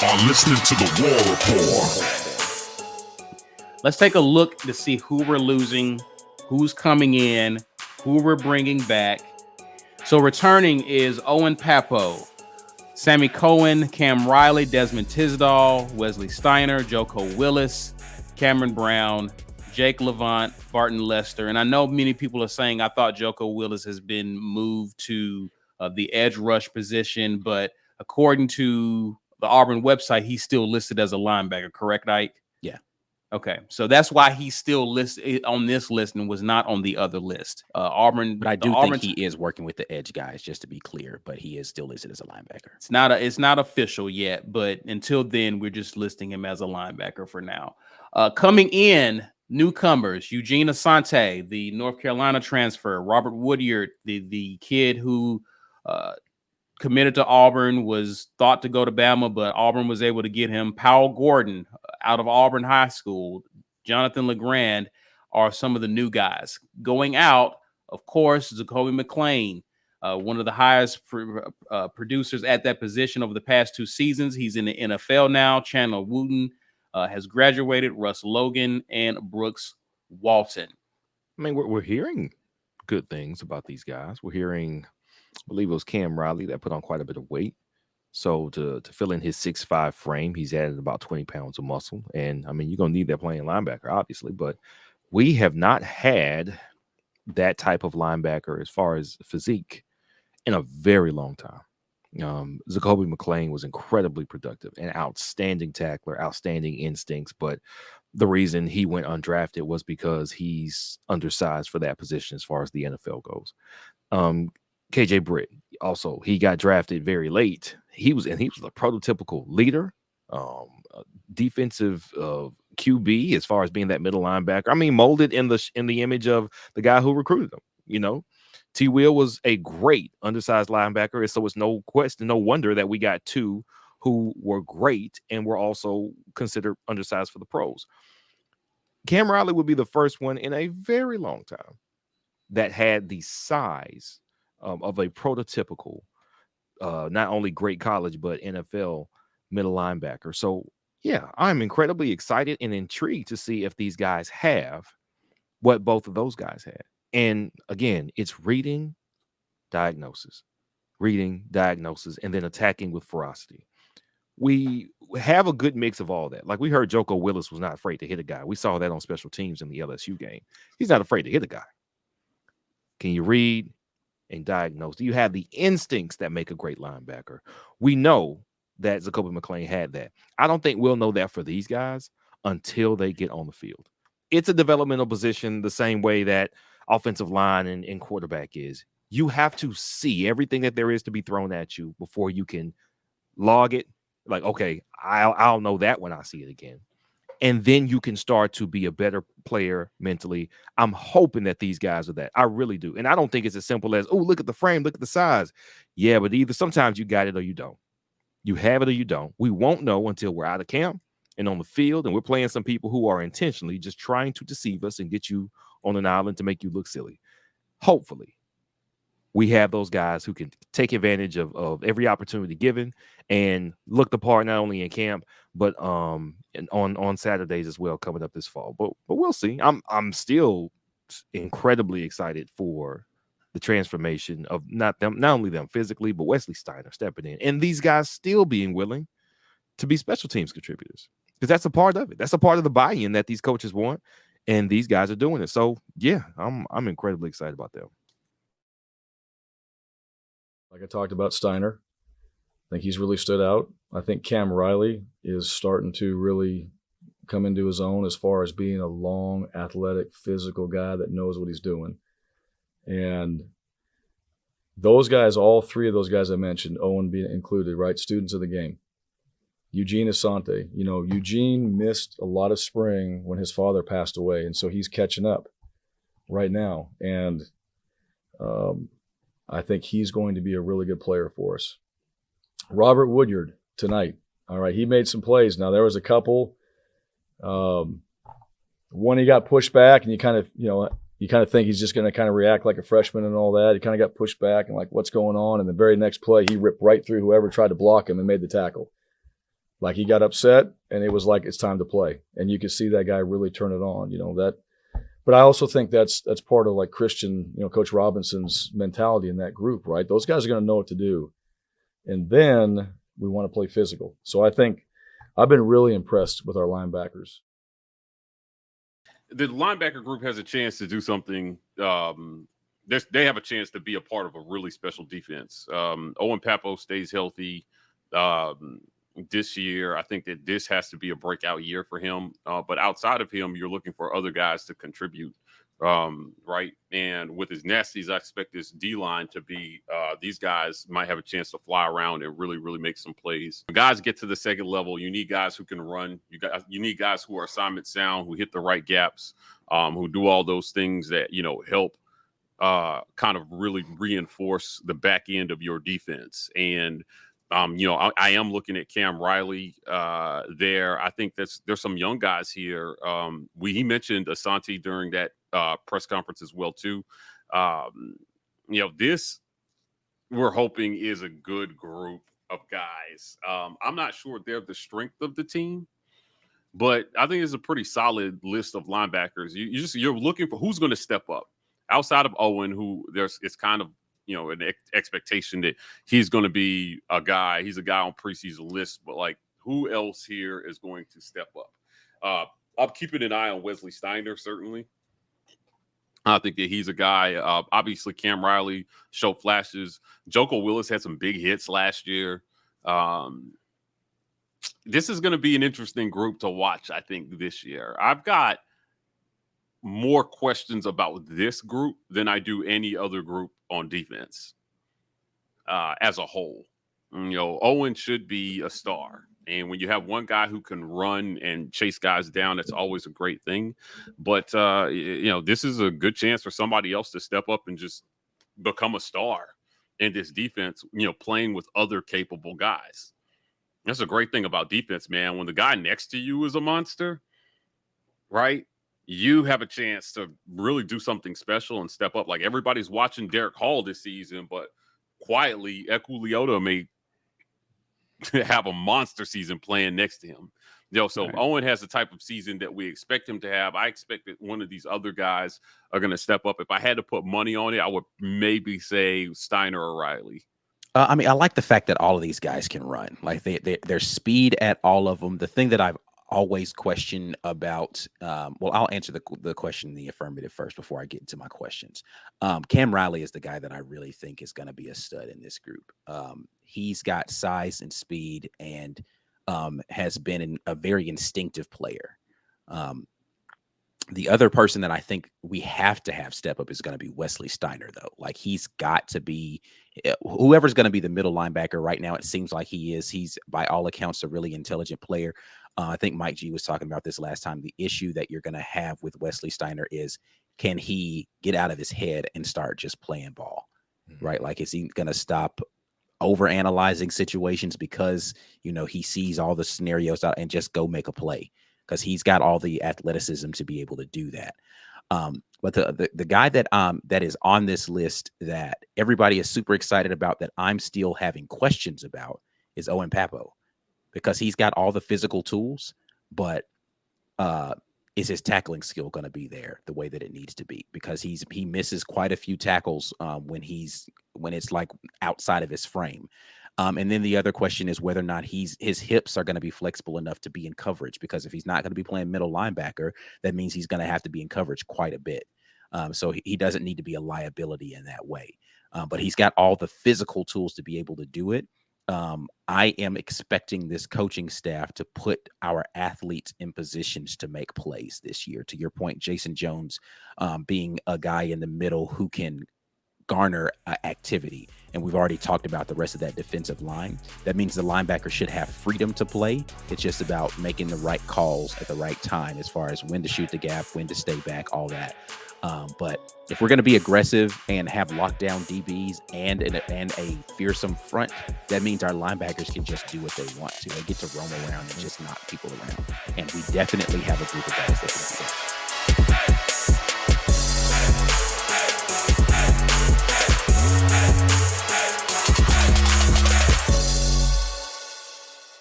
are listening to the War Rapport. Let's take a look to see who we're losing, who's coming in, who we're bringing back. So returning is Owen Papo, Sammy Cohen, Cam Riley, Desmond Tisdall, Wesley Steiner, Joko Willis, Cameron Brown, Jake Levant, Barton Lester. And I know many people are saying I thought Joko Willis has been moved to the edge rush position, but according to the Auburn website, he's still listed as a linebacker, correct, Ike? Yeah. Okay, so that's why he's still listed on this list and was not on the other list. Auburn, but I do think he is working with the edge guys, just to be clear. But he is still listed as a linebacker. It's not official yet, but until then, we're just listing him as a linebacker for now. Coming in, newcomers: Eugene Asante, the North Carolina transfer; Robert Woodyard, the kid who committed to Auburn, was thought to go to Bama, but Auburn was able to get him. Powell Gordon out of Auburn High School, Jonathan LeGrand are some of the new guys. Going out, of course, Jacoby Mclean, one of the highest producers at that position over the past 2 seasons. He's in the NFL now. Chandler Wooten has graduated, Russ Logan, and Brooks Walton. I mean, we're hearing good things about these guys. We're hearing, I believe it was Cam Riley that put on quite a bit of weight. So to fill in his 6'5" frame, he's added about 20 pounds of muscle. And, I mean, you're going to need that playing linebacker, obviously. But we have not had that type of linebacker as far as physique in a very long time. Jacoby Mclean was incredibly productive, an outstanding tackler, outstanding instincts. But the reason he went undrafted was because he's undersized for that position as far as the NFL goes. KJ Britt, also, he got drafted very late. He was a prototypical leader, defensive QB as far as being that middle linebacker. I mean, molded in the image of the guy who recruited him. You know, T. Will was a great undersized linebacker, so it's no question, no wonder that we got 2 who were great and were also considered undersized for the pros. Cam Riley would be the first one in a very long time that had the size of a prototypical, not only great college, but NFL middle linebacker. So, yeah, I'm incredibly excited and intrigued to see if these guys have what both of those guys had. And, again, it's reading, diagnosis, and then attacking with ferocity. We have a good mix of all that. Like, we heard Joko Willis was not afraid to hit a guy. We saw that on special teams in the LSU game. He's not afraid to hit a guy. Can you read and diagnose? Do you have the instincts that make a great linebacker? We know that Jacoby Mclean had that. I don't think we'll know that for these guys until they get on the field. It's a developmental position the same way that offensive line and quarterback is. You have to see everything that there is to be thrown at you before you can log it. Like, okay, I'll know that when I see it again. And then you can start to be a better player mentally. I'm hoping that these guys are that. I really do. And I don't think it's as simple as, oh, look at the frame, look at the size. Yeah, but either sometimes you got it or you don't. You have it or you don't. We won't know until we're out of camp and on the field, and we're playing some people who are intentionally just trying to deceive us and get you on an island to make you look silly. Hopefully, we have those guys who can take advantage of every opportunity given and look the part not only in camp, but and on Saturdays as well coming up this fall. But we'll see. I'm still incredibly excited for the transformation of not only them physically, but Wesley Steiner stepping in and these guys still being willing to be special teams contributors, because that's a part of it. That's a part of the buy-in that these coaches want, and these guys are doing it. So yeah, I'm incredibly excited about them. Like I talked about Steiner, I think he's really stood out. I think Cam Riley is starting to really come into his own as far as being a long, athletic, physical guy that knows what he's doing. And those guys, all 3 of those guys I mentioned, Owen being included, right? Students of the game. Eugene Asante. You know, Eugene missed a lot of spring when his father passed away, and so he's catching up right now. And I think he's going to be a really good player for us. Robert Woodyard tonight. All right, he made some plays. Now, there was a couple. One, he got pushed back, and you kind of think he's just going to kind of react like a freshman and all that. He kind of got pushed back and like, what's going on? And the very next play, he ripped right through whoever tried to block him and made the tackle. Like he got upset and it was like, it's time to play. And you could see that guy really turn it on, but I also think that's part of like Christian, Coach Robinson's mentality in that group, right? Those guys are going to know what to do. And then we want to play physical. So I think I've been really impressed with our linebackers. The linebacker group has a chance to do something. They have a chance to be a part of a really special defense. Owen Papo stays healthy this year. I think that this has to be a breakout year for him. But outside of him, you're looking for other guys to contribute, right? And with his nasties, I expect this D-line to be these guys might have a chance to fly around and really, really make some plays. When guys get to the second level, you need guys who can run. You need guys who are assignment sound, who hit the right gaps, who do all those things that, help kind of really reinforce the back end of your defense. And I am looking at Cam Riley there. I think there's some young guys here. He mentioned Asante during that press conference as well too. This we're hoping is a good group of guys. I'm not sure they're the strength of the team, but I think it's a pretty solid list of linebackers. You're looking for who's going to step up outside of Owen, who it's kind of an expectation that he's going to be a guy. He's a guy on preseason lists, but like who else here is going to step up? I'm keeping an eye on Wesley Steiner, certainly. I think that he's a guy. Obviously, Cam Riley showed flashes. Joko Willis had some big hits last year. This is going to be an interesting group to watch, I think, this year. I've got more questions about this group than I do any other group on defense as a whole. Owen should be a star. And when you have one guy who can run and chase guys down, it's always a great thing. But, this is a good chance for somebody else to step up and just become a star in this defense, playing with other capable guys. That's a great thing about defense, man. When the guy next to you is a monster, right? You have a chance to really do something special and step up. Like everybody's watching Derek Hall this season, but quietly, Eku Leota may have a monster season playing next to him. So right. Owen has the type of season that we expect him to have. I expect that one of these other guys are going to step up. If I had to put money on it, I would maybe say Steiner or Riley. I like the fact that all of these guys can run. Like there's speed at all of them. The thing that I've always questioned about, I'll answer the question in the affirmative first before I get into my questions. Cam Riley is the guy that I really think is going to be a stud in this group. He's got size and speed and has been a very instinctive player. The other person that I think we have to have step up is going to be Wesley Steiner, though. Like he's got to be whoever's going to be the middle linebacker right now. It seems like he is. He's by all accounts a really intelligent player. I think Mike G was talking about this last time. The issue that you're going to have with Wesley Steiner is, can he get out of his head and start just playing ball, right? Like, is he going to stop overanalyzing situations because, he sees all the scenarios out and just go make a play? Because he's got all the athleticism to be able to do that. But the guy that is on this list that everybody is super excited about, that I'm still having questions about, is Owen Papo, because he's got all the physical tools, but is his tackling skill going to be there the way that it needs to be? Because he misses quite a few tackles when it's like outside of his frame. And then the other question is whether or not his hips are going to be flexible enough to be in coverage, because if he's not going to be playing middle linebacker, that means he's going to have to be in coverage quite a bit. So he doesn't need to be a liability in that way. But he's got all the physical tools to be able to do it. I am expecting this coaching staff to put our athletes in positions to make plays this year. To your point, Jason Jones being a guy in the middle who can garner activity. And we've already talked about the rest of that defensive line. That means the linebacker should have freedom to play. It's just about making the right calls at the right time as far as when to shoot the gap, when to stay back, all that. But if we're going to be aggressive and have lockdown DBs and a fearsome front, that means our linebackers can just do what they want to. They get to roam around and just knock people around. And we definitely have a group of guys that can do that.